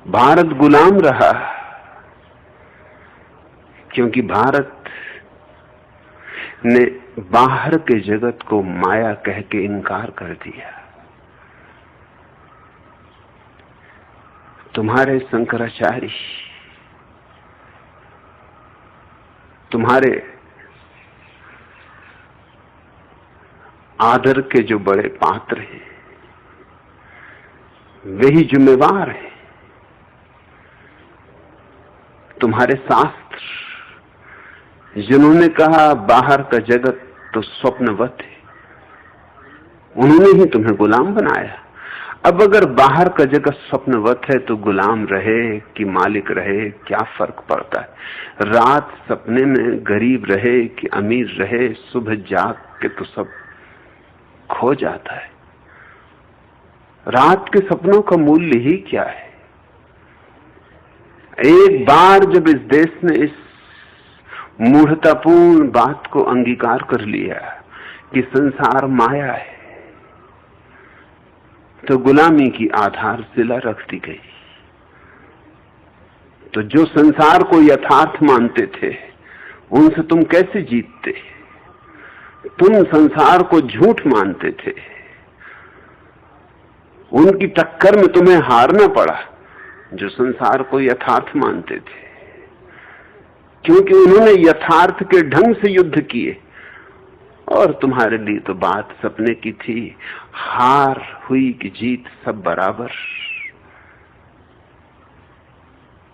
भारत गुलाम रहा क्योंकि भारत ने बाहर के जगत को माया कह के इनकार कर दिया। तुम्हारे शंकराचार्य, तुम्हारे आदर के जो बड़े पात्र हैं, वे ही जिम्मेवार हैं। तुम्हारे शास्त्र, जिन्होंने कहा बाहर का जगत तो स्वप्नवत है, उन्होंने ही तुम्हें गुलाम बनाया। अब अगर बाहर का जगत स्वप्नवत है तो गुलाम रहे कि मालिक रहे, क्या फर्क पड़ता है? रात सपने में गरीब रहे कि अमीर रहे, सुबह जाग के तो सब खो जाता है। रात के सपनों का मूल्य ही क्या है? एक बार जब इस देश ने इस मूढ़तापूर्ण बात को अंगीकार कर लिया कि संसार माया है, तो गुलामी की आधारशिला रख दी गई। तो जो संसार को यथार्थ मानते थे, उनसे तुम कैसे जीतते? तुम संसार को झूठ मानते थे, उनकी टक्कर में तुम्हें हारना पड़ा जो संसार को यथार्थ मानते थे, क्योंकि उन्होंने यथार्थ के ढंग से युद्ध किए। और तुम्हारे लिए तो बात सपने की थी, हार हुई कि जीत सब बराबर।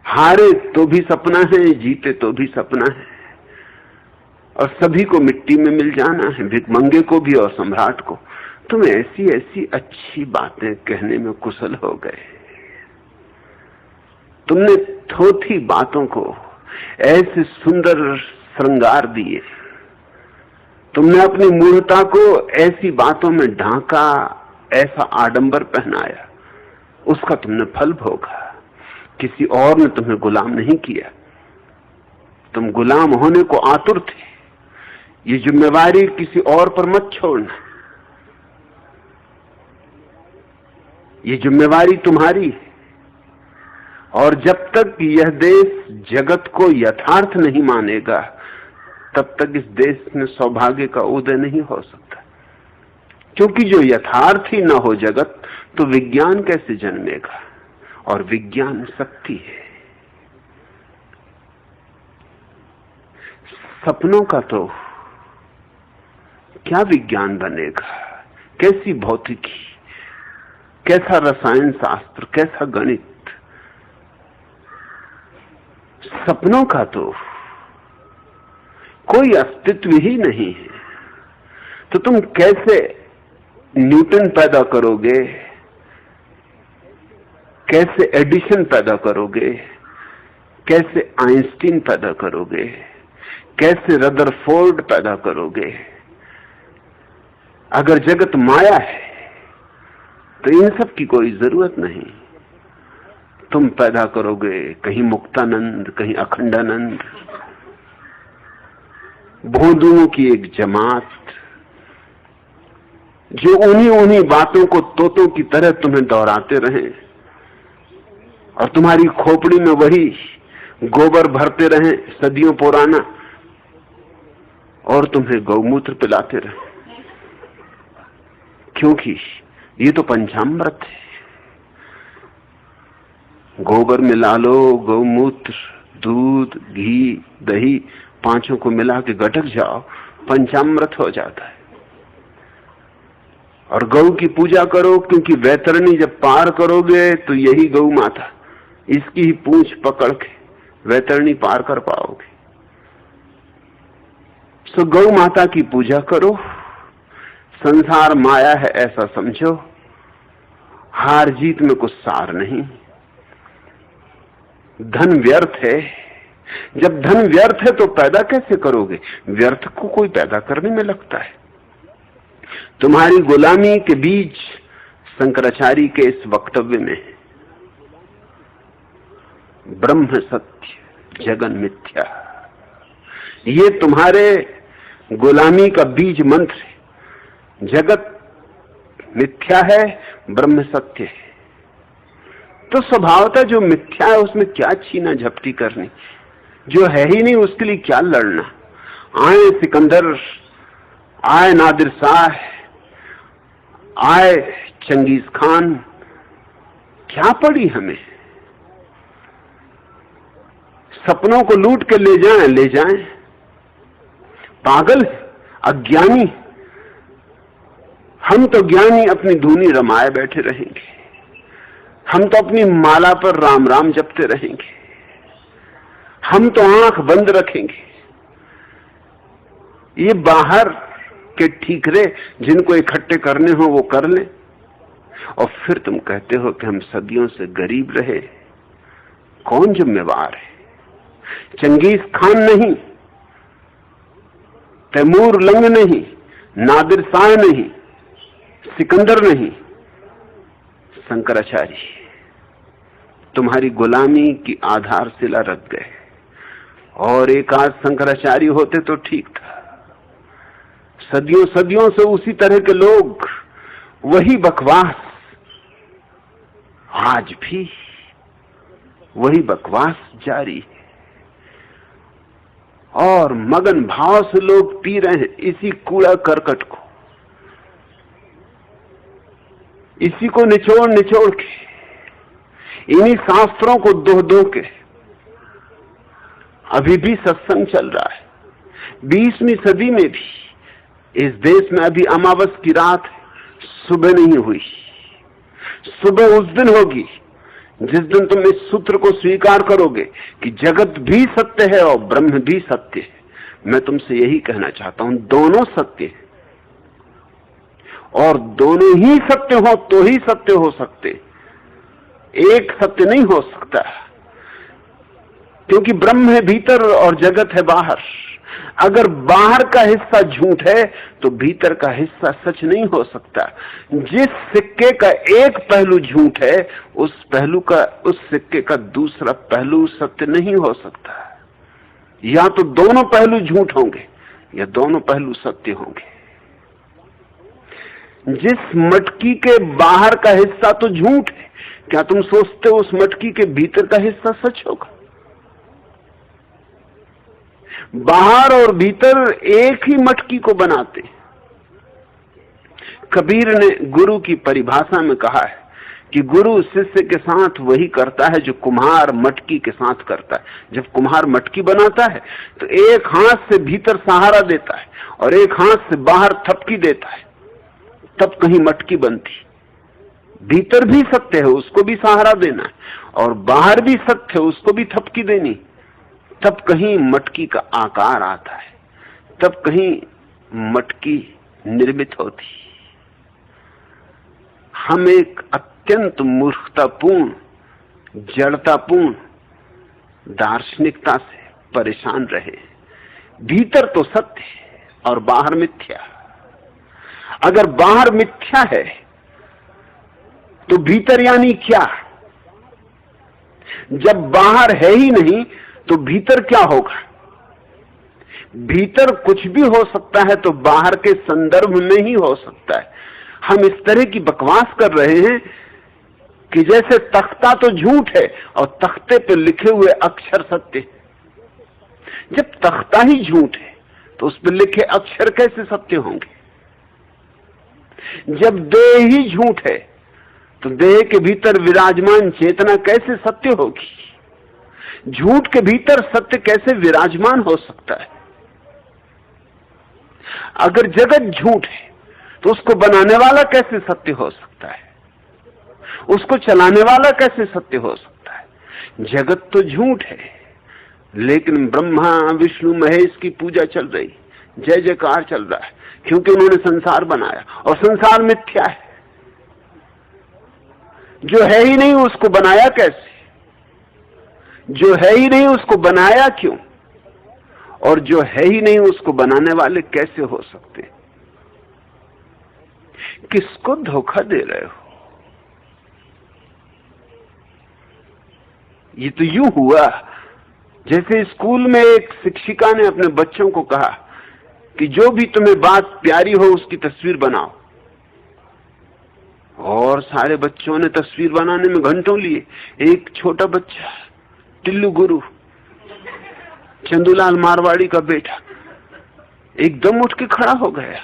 हारे तो भी सपना है, जीते तो भी सपना है, और सभी को मिट्टी में मिल जाना है, भिखमंगे को भी और सम्राट को। तुम ऐसी ऐसी अच्छी बातें कहने में कुशल हो गए। तुमने थोथी बातों को ऐसे सुंदर श्रृंगार दिए, तुमने अपनी मूर्खता को ऐसी बातों में ढांका, ऐसा आडंबर पहनाया, उसका तुमने फल भोगा। किसी और ने तुम्हें गुलाम नहीं किया, तुम गुलाम होने को आतुर थे। ये जिम्मेवारी किसी और पर मत छोड़ना, ये जिम्मेवारी तुम्हारी है। और जब तक यह देश जगत को यथार्थ नहीं मानेगा, तब तक इस देश में सौभाग्य का उदय नहीं हो सकता। क्योंकि जो यथार्थ ही न हो जगत, तो विज्ञान कैसे जन्मेगा? और विज्ञान शक्ति है। सपनों का तो क्या विज्ञान बनेगा? कैसी भौतिकी, कैसा रसायन शास्त्र, कैसा गणित? सपनों का तो कोई अस्तित्व ही नहीं है। तो तुम कैसे न्यूटन पैदा करोगे, कैसे एडिसन पैदा करोगे, कैसे आइंस्टीन पैदा करोगे, कैसे रदरफोर्ड पैदा करोगे? अगर जगत माया है तो इन सब की कोई जरूरत नहीं। तुम पैदा करोगे कहीं मुक्तानंद, कहीं अखंडानंद, भोंदुओं की एक जमात, जो उन्हीं बातों को तोतों की तरह तुम्हें दोहराते रहें और तुम्हारी खोपड़ी में वही गोबर भरते रहें सदियों पुराना, और तुम्हें गौमूत्र पिलाते रहें। क्योंकि ये तो पंचामृत है। गोबर मिला लो, गौमूत्र, दूध, घी, दही, पांचों को मिला के गटक जाओ, पंचामृत हो जाता है। और गौ की पूजा करो, क्योंकि वैतरणी जब पार करोगे तो यही गौ माता, इसकी ही पूंछ पकड़ के वैतरणी पार कर पाओगे। सो गौ माता की पूजा करो। संसार माया है ऐसा समझो, हार जीत में कुछ सार नहीं। धन व्यर्थ है। जब धन व्यर्थ है तो पैदा कैसे करोगे? व्यर्थ को कोई पैदा करने में लगता है। तुम्हारी गुलामी के बीज शंकराचार्य के इस वक्तव्य में ब्रह्म सत्य जगन मिथ्या, ये तुम्हारे गुलामी का बीज मंत्र है। जगत मिथ्या है, ब्रह्म सत्य है। तो स्वभावतः जो मिथ्या है उसमें क्या छीना झपटी करनी, जो है ही नहीं उसके लिए क्या लड़ना। आए सिकंदर, आए नादिर शाह, आए चंगेज खान, क्या पड़ी हमें? सपनों को लूट के ले जाएं, ले जाएं। पागल, अज्ञानी, हम तो ज्ञानी अपनी धूनी रमाए बैठे रहेंगे, हम तो अपनी माला पर राम राम जपते रहेंगे, हम तो आंख बंद रखेंगे। ये बाहर के ठीकरे जिनको इकट्ठे करने हो वो कर लें, और फिर तुम कहते हो कि हम सदियों से गरीब रहे। कौन जिम्मेवार है? चंगेज खान नहीं, तैमूर लंग नहीं, नादिर शाह नहीं, सिकंदर नहीं, शंकराचार्य तुम्हारी गुलामी की आधारशिला रख गए। और एक आध शंकराचार्य होते तो ठीक था। सदियों सदियों से उसी तरह के लोग, वही बकवास, आज भी वही बकवास जारी है, और मगन भाव से लोग पी रहे हैं इसी कूड़ा करकट को, इसी को निचोड़ निचोड़ के, इन्हीं शास्त्रों को दोह दो के। अभी भी सत्संग चल रहा है। 20वीं सदी में भी इस देश में अभी अमावस की रात सुबह नहीं हुई। सुबह उस दिन होगी जिस दिन तुम इस सूत्र को स्वीकार करोगे कि जगत भी सत्य है और ब्रह्म भी सत्य है। मैं तुमसे यही कहना चाहता हूं, दोनों सत्य है, और दोनों ही सत्य हो तो ही सत्य हो सकते, एक सत्य नहीं हो सकता, क्योंकि ब्रह्म है भीतर और जगत है बाहर। अगर बाहर का हिस्सा झूठ है तो भीतर का हिस्सा सच नहीं हो सकता। जिस सिक्के का एक पहलू झूठ है, उस सिक्के का दूसरा पहलू सत्य नहीं हो सकता। या तो दोनों पहलू झूठ होंगे या दोनों पहलू सत्य होंगे। जिस मटकी के बाहर का हिस्सा तो झूठ है, क्या तुम सोचते हो उस मटकी के भीतर का हिस्सा सच होगा? बाहर और भीतर एक ही मटकी को बनाते। कबीर ने गुरु की परिभाषा में कहा है कि गुरु शिष्य के साथ वही करता है जो कुम्हार मटकी के साथ करता है। जब कुम्हार मटकी बनाता है तो एक हाथ से भीतर सहारा देता है और एक हाथ से बाहर थपकी देता है, तब कहीं मटकी बनती। भीतर भी सत्य है, उसको भी सहारा देना है, और बाहर भी सत्य है, उसको भी थपकी देनी, तब कहीं मटकी का आकार आता है, तब कहीं मटकी निर्मित होती। हम एक अत्यंत मूर्खतापूर्ण, जड़तापूर्ण दार्शनिकता से परेशान रहे। भीतर तो सत्य है और बाहर मिथ्या। अगर बाहर मिथ्या है तो भीतर यानी क्या? जब बाहर है ही नहीं तो भीतर क्या होगा? भीतर कुछ भी हो सकता है तो बाहर के संदर्भ में ही हो सकता है। हम इस तरह की बकवास कर रहे हैं कि जैसे तख्ता तो झूठ है और तख्ते पर लिखे हुए अक्षर सत्य। जब तख्ता ही झूठ है तो उस पर लिखे अक्षर कैसे सत्य होंगे? जब देह ही झूठ है तो देह के भीतर विराजमान चेतना कैसे सत्य होगी? झूठ के भीतर सत्य कैसे विराजमान हो सकता है? अगर जगत झूठ है तो उसको बनाने वाला कैसे सत्य हो सकता है? उसको चलाने वाला कैसे सत्य हो सकता है? जगत तो झूठ है, लेकिन ब्रह्मा विष्णु महेश की पूजा चल रही, जय जयकार चल रहा है, क्योंकि उन्होंने संसार बनाया, और संसार मिथ्या है। जो है ही नहीं उसको बनाया कैसे? जो है ही नहीं उसको बनाया क्यों? और जो है ही नहीं उसको बनाने वाले कैसे हो सकते? किसको धोखा दे रहे हो? ये तो यूं हुआ जैसे स्कूल में एक शिक्षिका ने अपने बच्चों को कहा कि जो भी तुम्हें बात प्यारी हो उसकी तस्वीर बनाओ, और और सारे बच्चों ने तस्वीर बनाने में घंटों लिए। एक छोटा बच्चा, टिल्लू गुरु, चंदूलाल मारवाड़ी का बेटा, एकदम उठ के खड़ा हो गया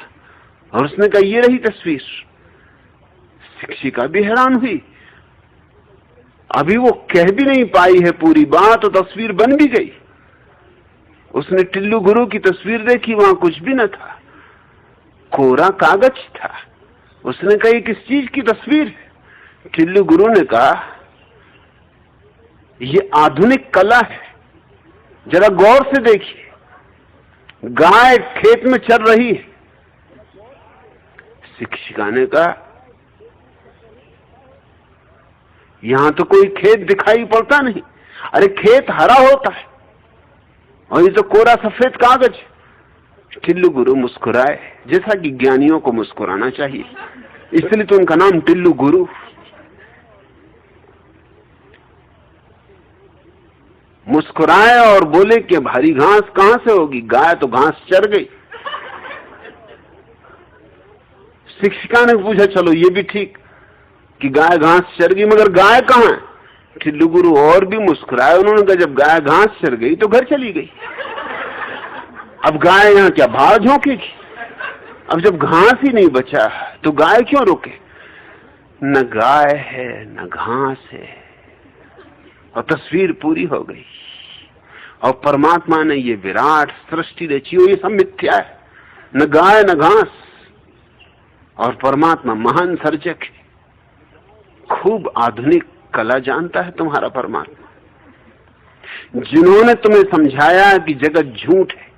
और उसने कहा ये रही तस्वीर। शिक्षिका भी हैरान हुई। अभी वो कह भी नहीं पाई है पूरी बात, तो तस्वीर बन भी गई। उसने टिल्लू गुरु की तस्वीर देखी, वहां कुछ भी न था, कोरा कागज था। उसने कहा किस चीज की तस्वीर है? टिल्लू गुरु ने कहा ये आधुनिक कला है, जरा गौर से देखिए। गाय खेत में चल रही है। शिक्षिका ने कहा यहां तो कोई खेत दिखाई पड़ता नहीं। अरे खेत हरा होता है और ये तो कोरा सफेद कागज। टिल्लू गुरु मुस्कुराए, जैसा कि ज्ञानियों को मुस्कुराना चाहिए, इसलिए तो उनका नाम टिल्लू गुरु। मुस्कुराए और बोले कि भारी घास कहां से होगी, गाय तो घास चर गई। शिक्षिका ने पूछा चलो ये भी ठीक कि गाय घास चर गई, मगर गाय कहां है? टिल्लू गुरु और भी मुस्कुराए। उन्होंने कहा जब गाय घास चर गई तो घर चली गई। अब गाय यहां क्या भाड़ झोंकेगी? अब जब घास ही नहीं बचा तो गाय क्यों रोके? न गाय है न घास है, और तस्वीर पूरी हो गई। और परमात्मा ने ये विराट सृष्टि रची हो, ये सब मिथ्या है, न गाय न घास। और परमात्मा महान सर्जक है, खूब आधुनिक कला जानता है तुम्हारा परमात्मा। जिन्होंने तुम्हें समझाया कि जगत झूठ है,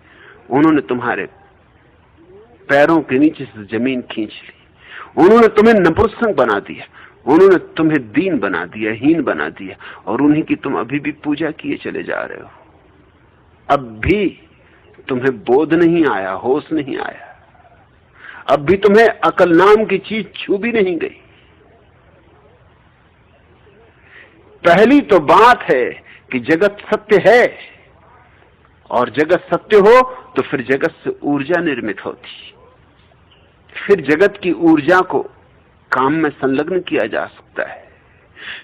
उन्होंने तुम्हारे पैरों के नीचे से जमीन खींच ली। उन्होंने तुम्हें नपुंसक बना दिया, उन्होंने तुम्हें दीन बना दिया, हीन बना दिया, और उन्हीं की तुम अभी भी पूजा किए चले जा रहे हो। अब भी तुम्हें बोध नहीं आया, होश नहीं आया, अब भी तुम्हें अकल नाम की चीज छू भी नहीं गई। पहली तो बात है कि जगत सत्य है, और जगत सत्य हो तो फिर जगत से ऊर्जा निर्मित होती, फिर जगत की ऊर्जा को काम में संलग्न किया जा सकता है,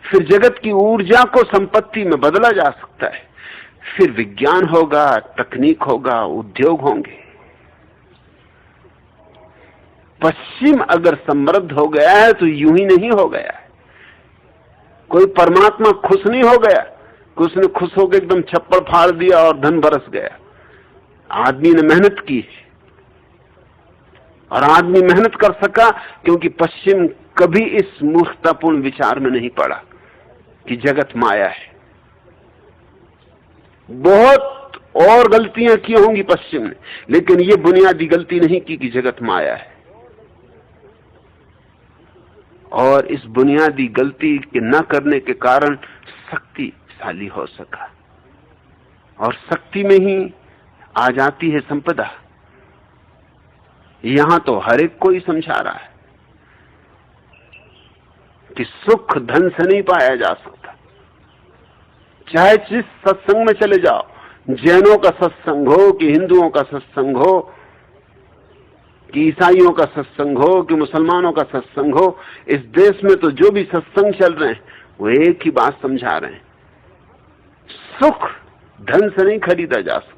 फिर जगत की ऊर्जा को संपत्ति में बदला जा सकता है, फिर विज्ञान होगा, तकनीक होगा, उद्योग होंगे। पश्चिम अगर समृद्ध हो गया है तो यूं ही नहीं हो गया है। कोई परमात्मा खुश नहीं हो गया कि उसने खुश होकर एकदम छप्पर फाड़ दिया और धन बरस गया। आदमी ने मेहनत की और आदमी मेहनत कर सका क्योंकि पश्चिम कभी इस मूर्खतापूर्ण विचार में नहीं पड़ा कि जगत माया है। बहुत और गलतियां की होंगी पश्चिम ने, लेकिन ये बुनियादी गलती नहीं की कि जगत माया है। और इस बुनियादी गलती के न करने के कारण शक्तिशाली हो सका, और शक्ति में ही आ जाती है संपदा। यहां तो हर एक कोई समझा रहा है कि सुख धन से नहीं पाया जा सकता। चाहे जिस सत्संग में चले जाओ, जैनों का सत्संग हो कि हिंदुओं का सत्संग हो कि ईसाइयों का सत्संग हो कि मुसलमानों का सत्संग हो, इस देश में तो जो भी सत्संग चल रहे हैं वो एक ही बात समझा रहे हैं, सुख धन से नहीं खरीदा जा सकता।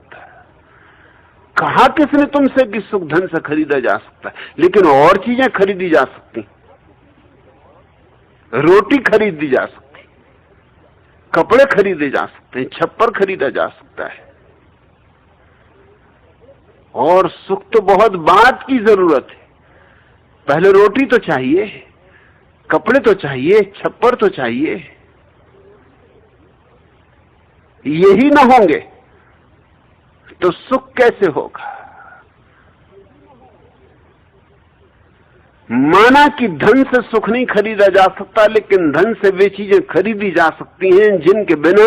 कहा किसने तुमसे कि सुख धन से खरीदा जा सकता है? लेकिन और चीजें खरीदी जा सकती, रोटी खरीदी जा सकती, कपड़े खरीदे जा सकते हैं, छप्पर खरीदा जा सकता है। और सुख तो बहुत बात की जरूरत है। पहले रोटी तो चाहिए, कपड़े तो चाहिए, छप्पर तो चाहिए। यही ना होंगे तो सुख कैसे होगा? माना कि धन से सुख नहीं खरीदा जा सकता, लेकिन धन से वे चीजें खरीदी जा सकती हैं जिनके बिना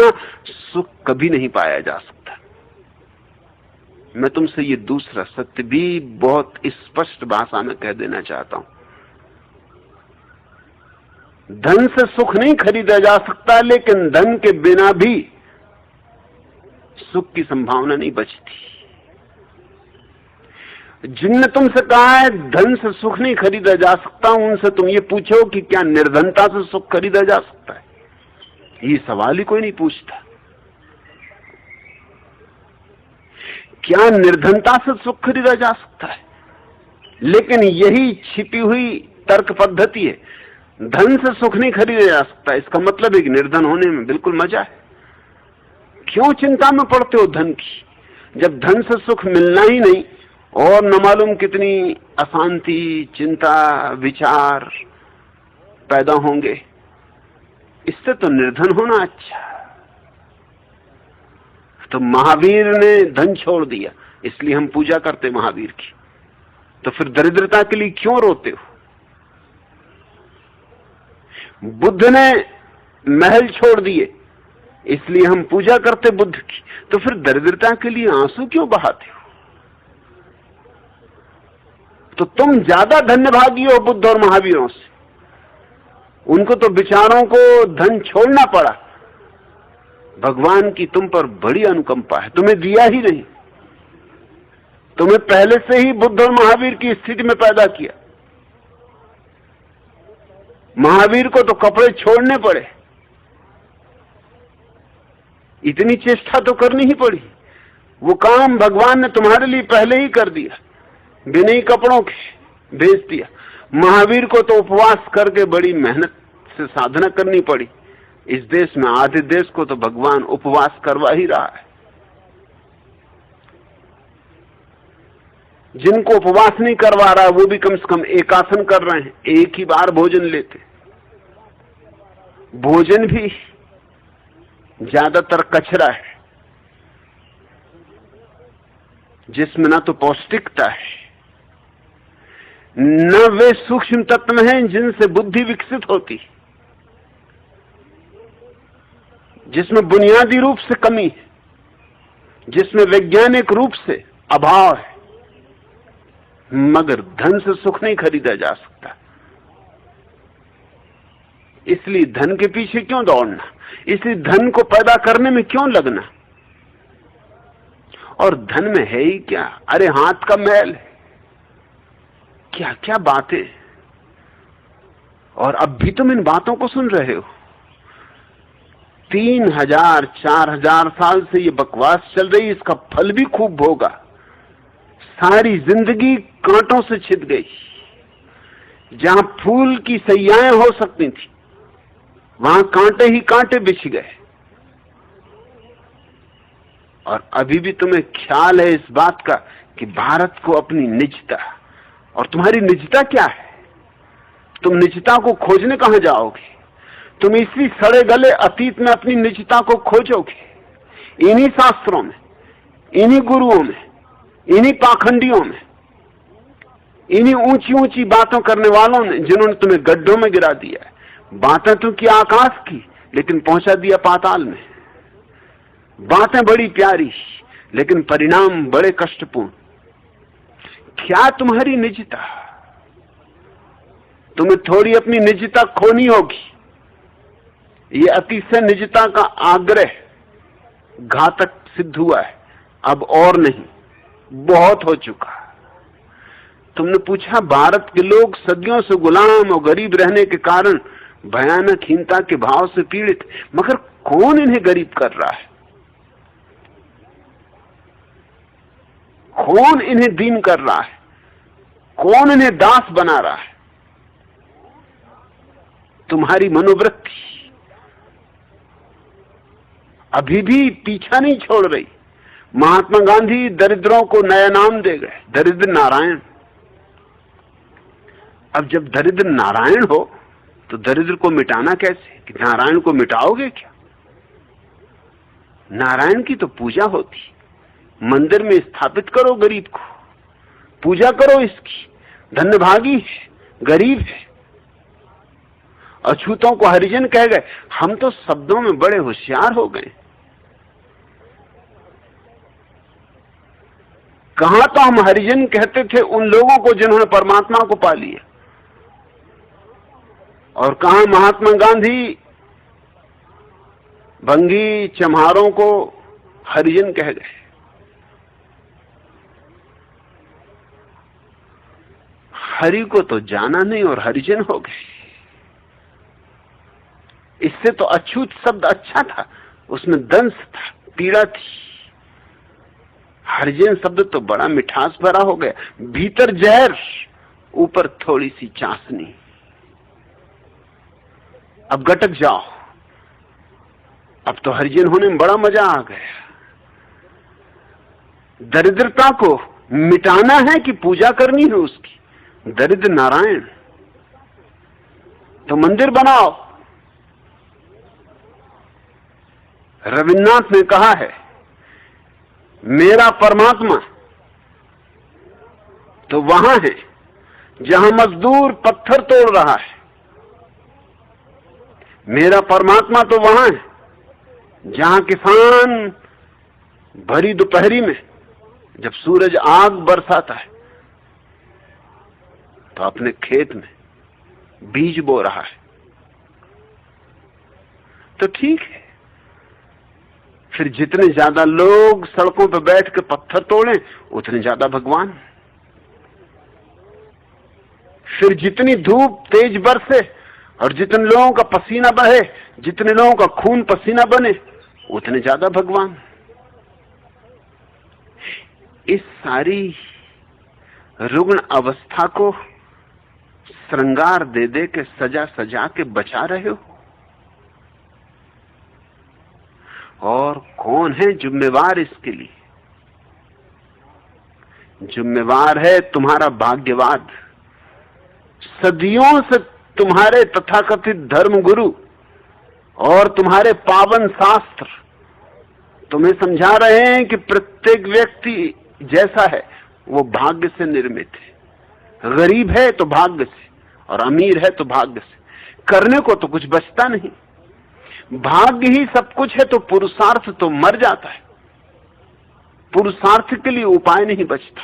सुख कभी नहीं पाया जा सकता। मैं तुमसे ये दूसरा सत्य भी बहुत स्पष्ट भाषा में कह देना चाहता हूं। धन से सुख नहीं खरीदा जा सकता, लेकिन धन के बिना भी सुख की संभावना नहीं बचती। जिनने तुमसे कहा है धन से सुख नहीं खरीदा जा सकता, उनसे तुम ये पूछो कि क्या निर्धनता से सुख खरीदा जा सकता है? ये सवाल ही कोई नहीं पूछता। क्या निर्धनता से सुख खरीदा जा सकता है? लेकिन यही छिपी हुई तर्क पद्धति है। धन से सुख नहीं खरीदा जा सकता, इसका मतलब है कि निर्धन होने में बिल्कुल मजा है। क्यों चिंता में पड़ते हो धन की, जब धन से सुख मिलना ही नहीं और न मालूम कितनी अशांति, चिंता, विचार पैदा होंगे। इससे तो निर्धन होना अच्छा। तो महावीर ने धन छोड़ दिया, इसलिए हम पूजा करते महावीर की। तो फिर दरिद्रता के लिए क्यों रोते हो? बुद्ध ने महल छोड़ दिए, इसलिए हम पूजा करते बुद्ध की। तो फिर दरिद्रता के लिए आंसू क्यों बहाते हो? तो तुम ज्यादा धन्यभागी हो बुद्ध और महावीरों से। उनको तो बेचारों को धन छोड़ना पड़ा। भगवान की तुम पर बड़ी अनुकंपा है, तुम्हें दिया ही नहीं, तुम्हें पहले से ही बुद्ध और महावीर की स्थिति में पैदा किया। महावीर को तो कपड़े छोड़ने पड़े, इतनी चेष्टा तो करनी ही पड़ी। वो काम भगवान ने तुम्हारे लिए पहले ही कर दिया, बिना ही कपड़ों के भेज दिया। महावीर को तो उपवास करके बड़ी मेहनत से साधना करनी पड़ी। इस देश में आधे देश को तो भगवान उपवास करवा ही रहा है। जिनको उपवास नहीं करवा रहा वो भी कम से कम एकासन कर रहे हैं, एक ही बार भोजन लेते। भोजन भी ज्यादातर कचरा है, जिसमें ना तो पौष्टिकता है, न वे सूक्ष्म तत्व हैं जिनसे बुद्धि विकसित होती, जिसमें बुनियादी रूप से कमी है, जिसमें वैज्ञानिक रूप से अभाव है। मगर धन से सुख नहीं खरीदा जा सकता। इसलिए धन के पीछे क्यों दौड़ना, इसलिए धन को पैदा करने में क्यों लगना। और धन में है ही क्या? अरे हाथ का मैल है, क्या क्या बातें। और अब भी तुम इन बातों को सुन रहे हो। 3000 4000 साल से ये बकवास चल रही, इसका फल भी खूब भोगा। सारी जिंदगी कांटों से छिद गई। जहां फूल की सैयाएं हो सकती थी, वहां कांटे ही कांटे बिछ गए। और अभी भी तुम्हें ख्याल है इस बात का कि भारत को अपनी निजता, और तुम्हारी निजता क्या है? तुम निजता को खोजने कहां जाओगे? तुम इसी सड़े गले अतीत में अपनी निजता को खोजोगे, इन्हीं शास्त्रों में, इन्हीं गुरुओं में, इन्हीं पाखंडियों में, इन्हीं ऊंची ऊंची बातों करने वालों ने, जिन्होंने तुम्हें गड्ढों में गिरा दिया है। बातें तो की आकाश की, लेकिन पहुंचा दिया पाताल में। बातें बड़ी प्यारी, लेकिन परिणाम बड़े कष्टपूर्ण। क्या तुम्हारी निजता? तुम्हें थोड़ी अपनी निजता खोनी होगी। ये अतिशय निजता का आग्रह घातक सिद्ध हुआ है, अब और नहीं, बहुत हो चुका। तुमने पूछा, भारत के लोग सदियों से गुलाम और गरीब रहने के कारण भयानक हीनता के भाव से पीड़ित, मगर कौन इन्हें गरीब कर रहा है? कौन इन्हें दीन कर रहा है? कौन इन्हें दास बना रहा है? तुम्हारी मनोवृत्ति अभी भी पीछा नहीं छोड़ रही। महात्मा गांधी दरिद्रों को नया नाम दे गए, दरिद्र नारायण। अब जब दरिद्र नारायण हो तो दरिद्र को मिटाना कैसे? कि नारायण को मिटाओगे क्या? नारायण की तो पूजा होती, मंदिर में स्थापित करो गरीब को, पूजा करो इसकी। धन्यभागी है, गरीब है। अछूतों को हरिजन कह गए। हम तो शब्दों में बड़े होशियार हो गए। कहां तो हम हरिजन कहते थे उन लोगों को जिन्होंने परमात्मा को पा लिया, और कहां महात्मा गांधी भंगी चम्हारों को हरिजन कह गए। हरि को तो जाना नहीं और हरिजन हो गए। इससे तो अछूत शब्द अच्छा था, उसमें दंश था, पीड़ा थी। हरिजन शब्द तो बड़ा मिठास भरा हो गया, भीतर जहर, ऊपर थोड़ी सी चाशनी। अब गटक जाओ, अब तो हरिजन होने में बड़ा मजा आ गया। दरिद्रता को मिटाना है कि पूजा करनी है उसकी? दरिद्र नारायण, तो मंदिर बनाओ। रविन्द्रनाथ ने कहा है, मेरा परमात्मा तो वहां है जहां मजदूर पत्थर तोड़ रहा है। मेरा परमात्मा तो वहां है जहां किसान भरी दोपहरी में जब सूरज आग बरसाता है तो अपने खेत में बीज बो रहा है। तो ठीक है, फिर जितने ज्यादा लोग सड़कों पर बैठ के पत्थर तोड़ें उतने ज्यादा भगवान। फिर जितनी धूप तेज बरसे और जितने लोगों का पसीना बहे, जितने लोगों का खून पसीना बने, उतने ज्यादा भगवान। इस सारी रुग्ण अवस्था को श्रृंगार दे दे के, सजा सजा के बचा रहे हो। और कौन है जिम्मेवार इसके लिए? जिम्मेवार है तुम्हारा भाग्यवाद। सदियों से तुम्हारे तथाकथित धर्म गुरु और तुम्हारे पावन शास्त्र तुम्हें समझा रहे हैं कि प्रत्येक व्यक्ति जैसा है वो भाग्य से निर्मित है। गरीब है तो भाग्य से, और अमीर है तो भाग्य से। करने को तो कुछ बचता नहीं। भाग्य ही सब कुछ है तो पुरुषार्थ तो मर जाता है। पुरुषार्थ के लिए उपाय नहीं बचता।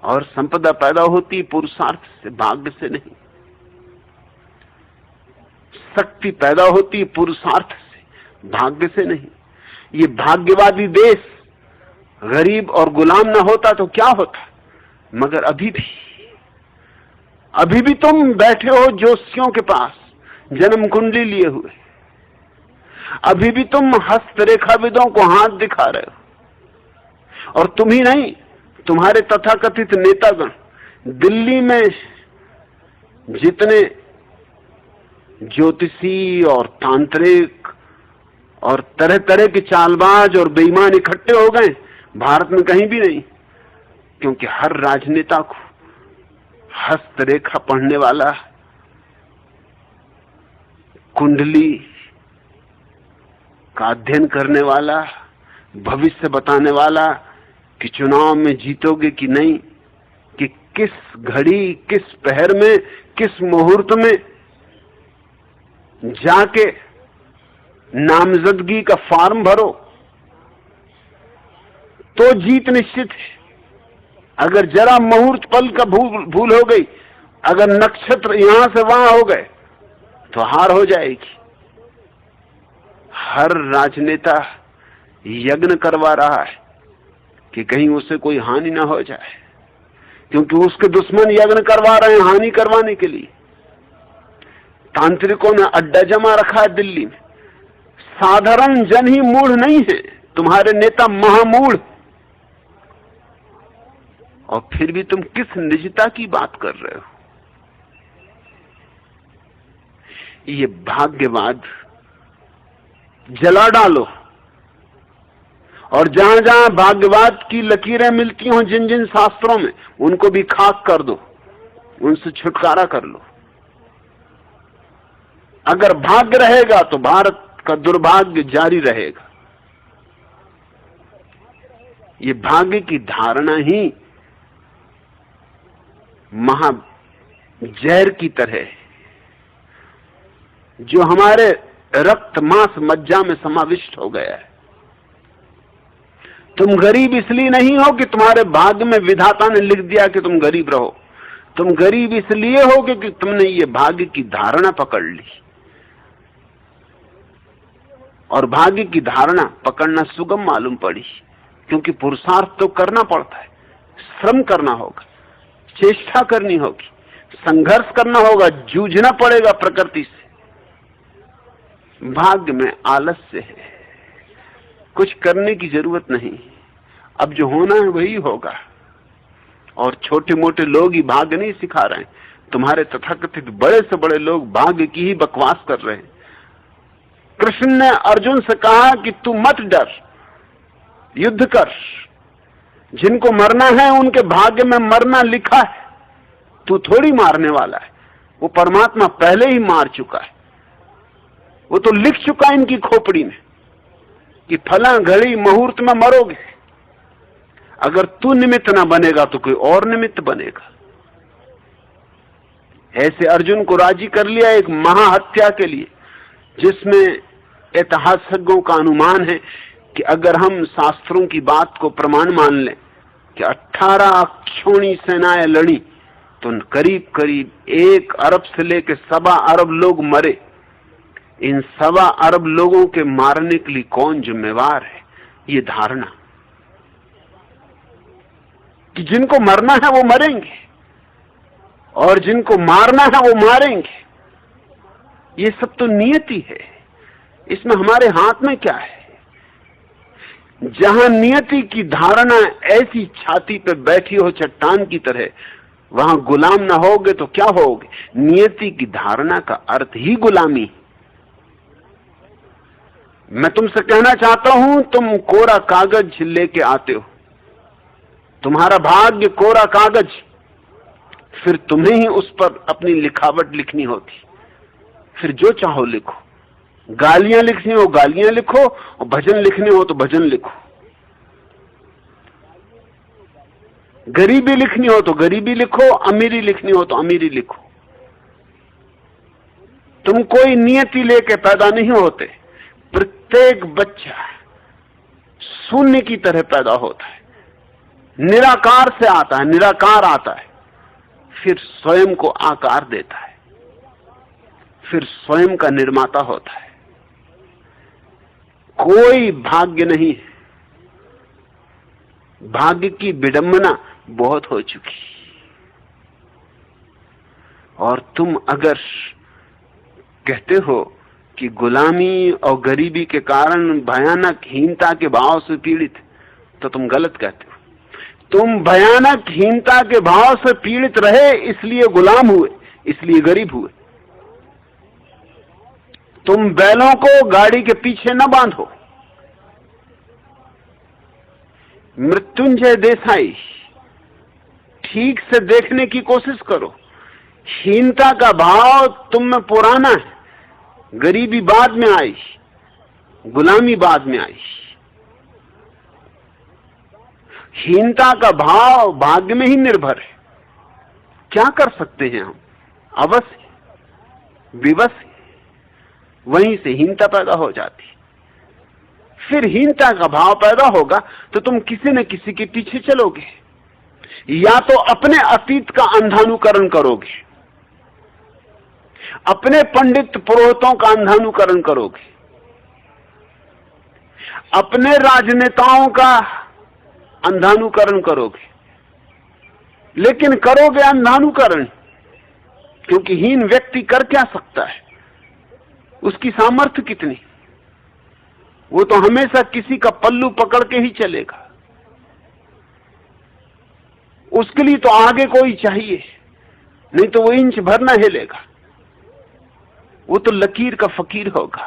और संपदा पैदा होती पुरुषार्थ से, भाग्य से नहीं। शक्ति पैदा होती पुरुषार्थ से, भाग्य से नहीं। ये भाग्यवादी देश गरीब और गुलाम ना होता तो क्या होता? मगर अभी भी तुम बैठे हो जोशियों के पास जन्म कुंडली लिए हुए। अभी भी तुम हस्तरेखाविदों को हाथ दिखा रहे हो। और तुम ही नहीं, तुम्हारे तथाकथित नेतागण दिल्ली में जितने ज्योतिषी और तांत्रिक और तरह तरह के चालबाज और बेईमान इकट्ठे हो गए, भारत में कहीं भी नहीं। क्योंकि हर राजनेता को हस्तरेखा पढ़ने वाला, कुंडली का अध्ययन करने वाला, भविष्य बताने वाला कि चुनाव में जीतोगे कि नहीं, कि किस घड़ी, किस पहर में, किस मुहूर्त में जाके नामजदगी का फॉर्म भरो तो जीत निश्चित है। अगर जरा मुहूर्त पल का भूल हो गई, अगर नक्षत्र यहां से वहां हो गए तो हार हो जाएगी। हर राजनेता यज्ञ करवा रहा है कि कहीं उसे कोई हानि ना हो जाए, क्योंकि उसके दुश्मन यज्ञ करवा रहे हैं हानि करवाने के लिए। तांत्रिकों ने अड्डा जमा रखा है दिल्ली में। साधारण जन ही मूढ़ नहीं है, तुम्हारे नेता महामूढ़। और फिर भी तुम किस निजता की बात कर रहे हो? ये भाग्यवाद जला डालो, और जहां जहां भाग्यवाद की लकीरें मिलती हों जिन जिन शास्त्रों में, उनको भी खाक कर दो, उनसे छुटकारा कर लो। अगर भाग्य रहेगा तो भारत का दुर्भाग्य जारी रहेगा। ये भाग्य की धारणा ही महाजहर की तरह है, जो हमारे रक्त मांस मज्जा में समाविष्ट हो गया है। तुम गरीब इसलिए नहीं हो कि तुम्हारे भाग्य में विधाता ने लिख दिया कि तुम गरीब रहो। तुम गरीब इसलिए हो कि तुमने ये भाग्य की धारणा पकड़ ली। और भाग्य की धारणा पकड़ना सुगम मालूम पड़ी, क्योंकि पुरुषार्थ तो करना पड़ता है, श्रम करना होगा, चेष्टा करनी होगी, संघर्ष करना होगा, जूझना पड़ेगा प्रकृति से। भाग्य में आलस्य है, कुछ करने की जरूरत नहीं, अब जो होना है वही होगा। और छोटे मोटे लोग ही भाग्य नहीं सिखा रहे हैं, तुम्हारे तथाकथित बड़े से बड़े लोग भाग्य की ही बकवास कर रहे हैं। कृष्ण ने अर्जुन से कहा कि तू मत डर, युद्ध कर, जिनको मरना है उनके भाग्य में मरना लिखा है, तू थोड़ी मारने वाला है, वो परमात्मा पहले ही मार चुका है, वो तो लिख चुका है इनकी खोपड़ी में कि फला घड़ी मुहूर्त में मरोगे। अगर तू निमित्त ना बनेगा तो कोई और निमित्त बनेगा। ऐसे अर्जुन को राजी कर लिया एक महाहत्या के लिए, जिसमें ऐतिहासिकों का अनुमान है कि अगर हम शास्त्रों की बात को प्रमाण मान लें कि 18 अक्षौणी सेनाएं लड़ी तो करीब करीब 1 अरब से लेकर 1.25 अरब लोग मरे। इन 1.25 अरब लोगों के मारने के लिए कौन जिम्मेवार है? ये धारणा कि जिनको मरना है वो मरेंगे और जिनको मारना है वो मारेंगे, ये सब तो नियति है, इसमें हमारे हाथ में क्या है? जहां नियति की धारणा ऐसी छाती पे बैठी हो चट्टान की तरह, वहां गुलाम ना होगे तो क्या होगे? नियति की धारणा का अर्थ ही गुलामी। मैं तुमसे कहना चाहता हूं, तुम कोरा कागज लेके आते हो, तुम्हारा भाग्य कोरा कागज, फिर तुम्हें ही उस पर अपनी लिखावट लिखनी होती। फिर जो चाहो लिखो, गालियां लिखनी हो गालियां लिखो, और भजन लिखने हो तो भजन लिखो, गरीबी लिखनी हो तो गरीबी लिखो, अमीरी लिखनी हो तो अमीरी लिखो। तुम कोई नियति लेके पैदा नहीं होते। प्रत्येक बच्चा शून्य की तरह पैदा होता है, निराकार से आता है, निराकार आता है, फिर स्वयं को आकार देता है, फिर स्वयं का निर्माता होता है। कोई भाग्य नहीं है। भाग्य की विडंबना बहुत हो चुकी। और तुम अगर कहते हो कि गुलामी और गरीबी के कारण भयानक हीनता के भाव से पीड़ित, तो तुम गलत कहते हो। तुम भयानक हीनता के भाव से पीड़ित रहे इसलिए गुलाम हुए, इसलिए गरीब हुए। तुम बैलों को गाड़ी के पीछे न बांधो। मृत्युंजय देसाई, ठीक से देखने की कोशिश करो। हीनता का भाव तुम में पुराना है, गरीबी बाद में आई, गुलामी बाद में आई। हीनता का भाव भाग्य में ही निर्भर है। क्या कर सकते हैं हम? अवश्य विवश, वहीं से हीनता पैदा हो जाती। फिर हीनता का भाव पैदा होगा तो तुम किसी न किसी के पीछे चलोगे, या तो अपने अतीत का अंधानुकरण करोगे, अपने पंडित पुरोहितों का अंधानुकरण करोगे, अपने राजनेताओं का अंधानुकरण करोगे। लेकिन करोगे अंधानुकरण, क्योंकि हीन व्यक्ति कर क्या सकता है? उसकी सामर्थ्य कितनी? वो तो हमेशा किसी का पल्लू पकड़ के ही चलेगा। उसके लिए तो आगे कोई चाहिए, नहीं तो वो इंच भर ना हिलेगा। वो तो लकीर का फकीर होगा,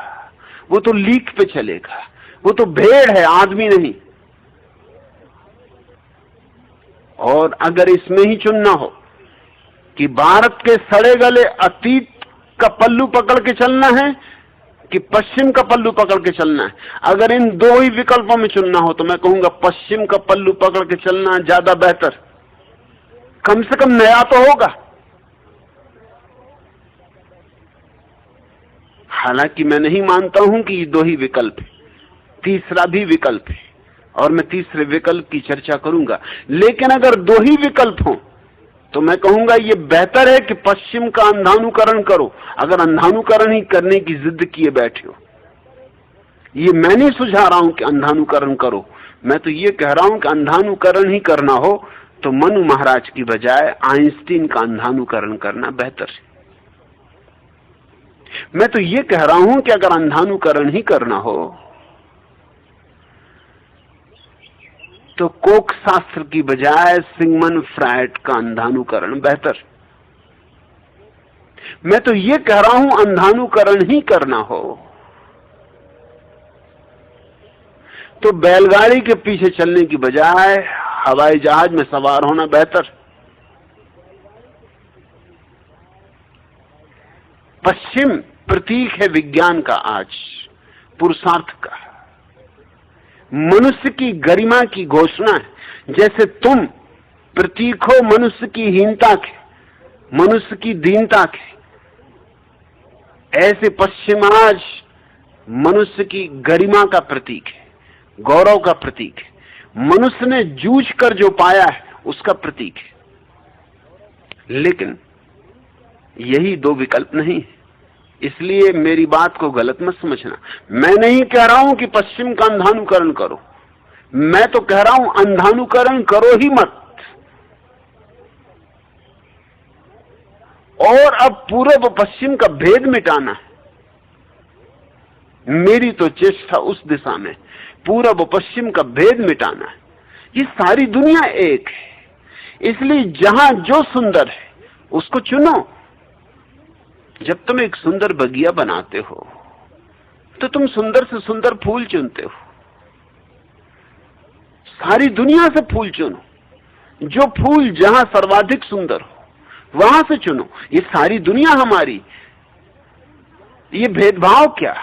वो तो लीक पे चलेगा, वो तो भेड़ है, आदमी नहीं। और अगर इसमें ही चुनना हो कि भारत के सड़े गले अतीत का पल्लू पकड़ के चलना है कि पश्चिम का पल्लू पकड़ के चलना है, अगर इन दो ही विकल्पों में चुनना हो तो मैं कहूंगा पश्चिम का पल्लू पकड़ के चलना ज्यादा बेहतर। कम से कम नया तो होगा। हालांकि मैं नहीं मानता हूं कि ये दो ही विकल्प है, तीसरा भी विकल्प है, और मैं तीसरे विकल्प की चर्चा करूंगा। लेकिन अगर दो ही विकल्प हों तो मैं कहूंगा ये बेहतर है कि पश्चिम का अंधानुकरण करो, अगर अंधानुकरण ही करने की जिद किए बैठे हो। ये मैं नहीं सुझा रहा हूं कि अंधानुकरण करो, मैं तो ये कह रहा हूं कि अंधानुकरण ही करना हो तो मनु महाराज की बजाय आइंस्टीन का अंधानुकरण करना बेहतर है। मैं तो ये कह रहा हूं कि अगर अंधानुकरण ही करना हो तो कोक शास्त्र की बजाय सिगमंड फ्रायड का अंधानुकरण बेहतर। मैं तो ये कह रहा हूं अंधानुकरण ही करना हो तो बैलगाड़ी के पीछे चलने की बजाय हवाई जहाज में सवार होना बेहतर। पश्चिम प्रतीक है विज्ञान का, आज पुरुषार्थ का, मनुष्य की गरिमा की घोषणा है। जैसे तुम प्रतीक हो मनुष्य की हीनता के, मनुष्य की दीनता के, ऐसे पश्चिम आज मनुष्य की गरिमा का प्रतीक है, गौरव का प्रतीक है। मनुष्य ने जूझ कर जो पाया है उसका प्रतीक है। लेकिन यही दो विकल्प नहीं है, इसलिए मेरी बात को गलत मत समझना। मैं नहीं कह रहा हूं कि पश्चिम का अंधानुकरण करो, मैं तो कह रहा हूं अंधानुकरण करो ही मत। और अब पूर्व पश्चिम का भेद मिटाना है। मेरी तो चेष्टा उस दिशा में, पूरब पश्चिम का भेद मिटाना है। ये सारी दुनिया एक है, इसलिए जहां जो सुंदर है उसको चुनो। जब तुम एक सुंदर बगिया बनाते हो तो तुम सुंदर से सुंदर फूल चुनते हो। सारी दुनिया से फूल चुनो, जो फूल जहां सर्वाधिक सुंदर हो वहां से चुनो। ये सारी दुनिया हमारी, ये भेदभाव क्या?